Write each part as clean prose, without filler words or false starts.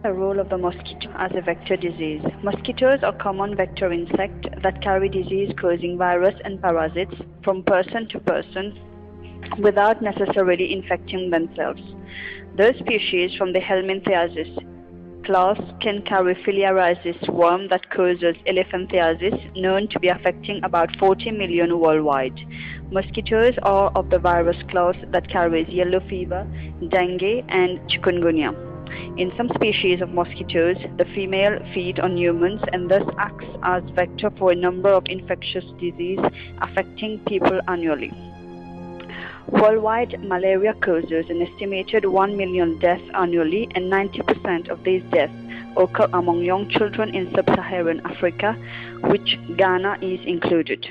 The role of the mosquito as a vector disease. Mosquitoes are common vector insects that carry disease-causing virus and parasites from person to person without necessarily infecting themselves. Those species from the Helminthiasis class can carry filariasis worm that causes elephantiasis, known to be affecting about 40 million worldwide. Mosquitoes are of the virus class that carries yellow fever, dengue, and chikungunya. In some species of mosquitoes, the female feed on humans and thus acts as vector for a number of infectious diseases affecting people annually. Worldwide, malaria causes an estimated 1 million deaths annually, and 90% of these deaths occur among young children in sub-Saharan Africa, which Ghana is included.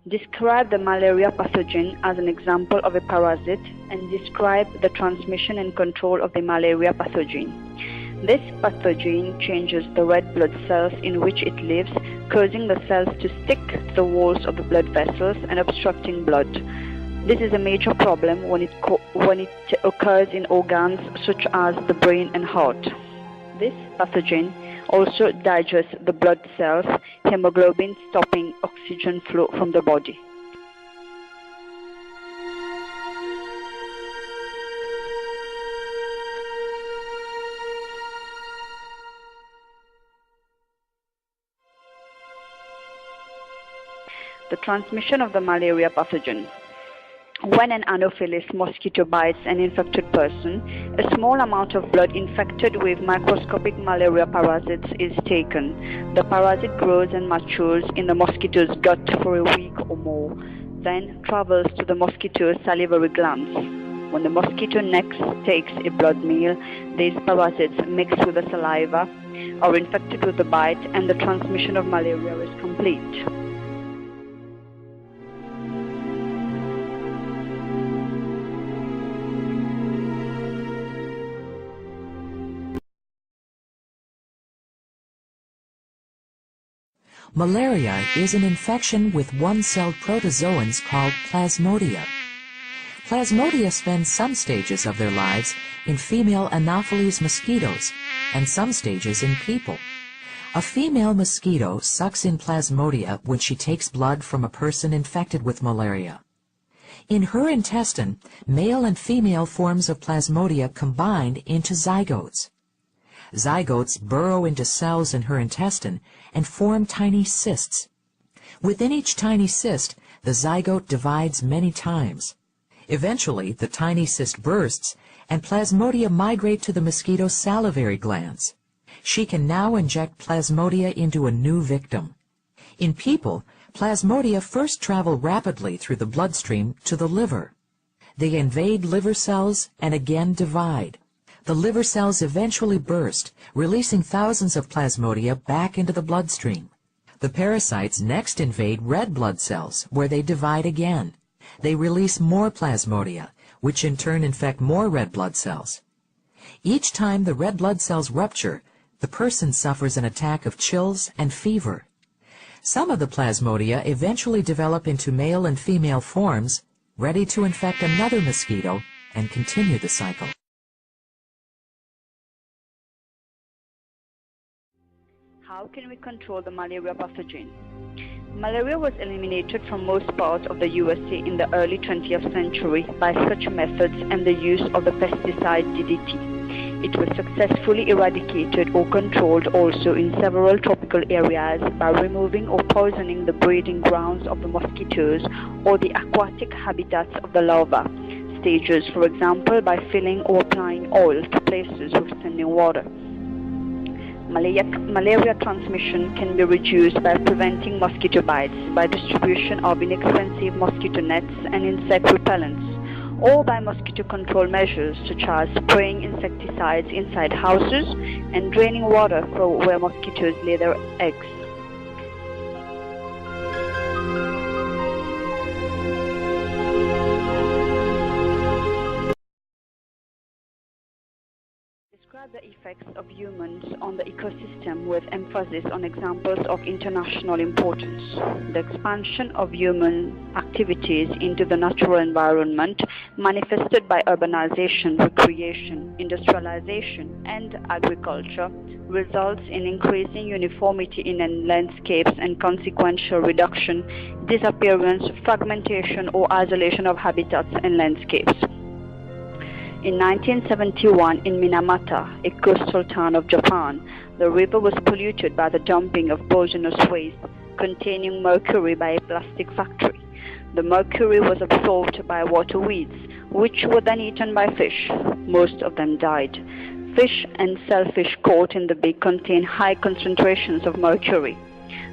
Describe the malaria pathogen as an example of a parasite and describe the transmission and control of the malaria pathogen. This pathogen changes the red blood cells in which it lives, causing the cells to stick to the walls of the blood vessels and obstructing blood. This is a major problem when it occurs in organs such as the brain and heart. This pathogen also digests the blood cells, hemoglobin, stopping oxygen flow from the body. The transmission of the malaria pathogen. When an Anopheles mosquito bites an infected person, a small amount of blood infected with microscopic malaria parasites is taken. The parasite grows and matures in the mosquito's gut for a week or more, then travels to the mosquito's salivary glands. When the mosquito next takes a blood meal, these parasites mix with the saliva, are infected with the bite, and the transmission of malaria is complete. Malaria is an infection with one-celled protozoans called plasmodia. Plasmodia spend some stages of their lives in female Anopheles mosquitoes and some stages in people. A female mosquito sucks in plasmodia when she takes blood from a person infected with malaria. In her intestine, male and female forms of plasmodia combine into zygotes. Zygotes burrow into cells in her intestine and form tiny cysts. Within each tiny cyst, the zygote divides many times. Eventually, the tiny cyst bursts, and plasmodia migrate to the mosquito's salivary glands. She can now inject plasmodia into a new victim. In people, plasmodia first travel rapidly through the bloodstream to the liver. They invade liver cells and again divide. The liver cells eventually burst, releasing thousands of plasmodia back into the bloodstream. The parasites next invade red blood cells, where they divide again. They release more plasmodia, which in turn infect more red blood cells. Each time the red blood cells rupture, the person suffers an attack of chills and fever. Some of the plasmodia eventually develop into male and female forms, ready to infect another mosquito and continue the cycle. How can we control the malaria pathogen? Malaria was eliminated from most parts of the USA in the early 20th century by such methods and the use of the pesticide DDT. It was successfully eradicated or controlled also in several tropical areas by removing or poisoning the breeding grounds of the mosquitoes or the aquatic habitats of the larva stages, for example by filling or applying oil to places with standing water. Malaria transmission can be reduced by preventing mosquito bites, by distribution of inexpensive mosquito nets and insect repellents, or by mosquito control measures such as spraying insecticides inside houses and draining water from where mosquitoes lay their eggs. are the effects of humans on the ecosystem, with emphasis on examples of international importance. The expansion of human activities into the natural environment, manifested by urbanization, recreation, industrialization, and agriculture, results in increasing uniformity in landscapes and consequential reduction, disappearance, fragmentation, or isolation of habitats and landscapes. In 1971, in Minamata, a coastal town of Japan, the river was polluted by the dumping of poisonous waste containing mercury by a plastic factory. The mercury was absorbed by water weeds, which were then eaten by fish. Most of them died. Fish and shellfish caught in the bay contained high concentrations of mercury.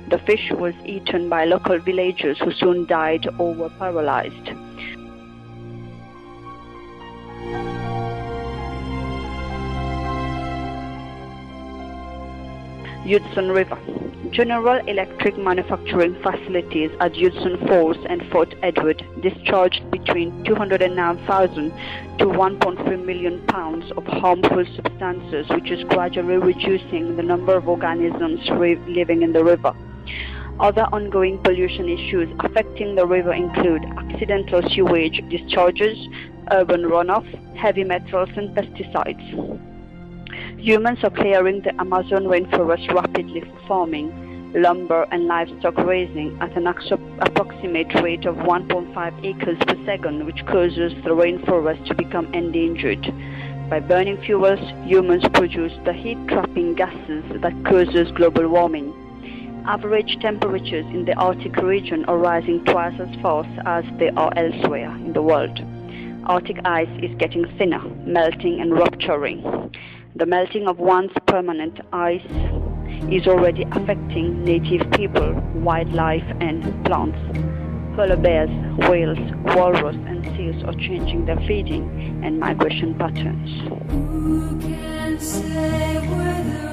The fish was eaten by local villagers who soon died or were paralyzed. Hudson River. General Electric manufacturing facilities at Hudson Falls and Fort Edward discharged between 209,000 to 1.3 million pounds of harmful substances, which is gradually reducing the number of organisms living in the river. Other ongoing pollution issues affecting the river include accidental sewage discharges, urban runoff, heavy metals, and pesticides. Humans are clearing the Amazon rainforest rapidly for farming, lumber, and livestock raising at an approximate rate of 1.5 acres per second, which causes the rainforest to become endangered. By burning fuels, humans produce the heat-trapping gases that causes global warming. Average temperatures in the Arctic region are rising twice as fast as they are elsewhere in the world. Arctic ice is getting thinner, melting and rupturing. The melting of once permanent ice is already affecting native people, wildlife, and plants. Polar bears, whales, walrus, and seals are changing their feeding and migration patterns. Who can say whether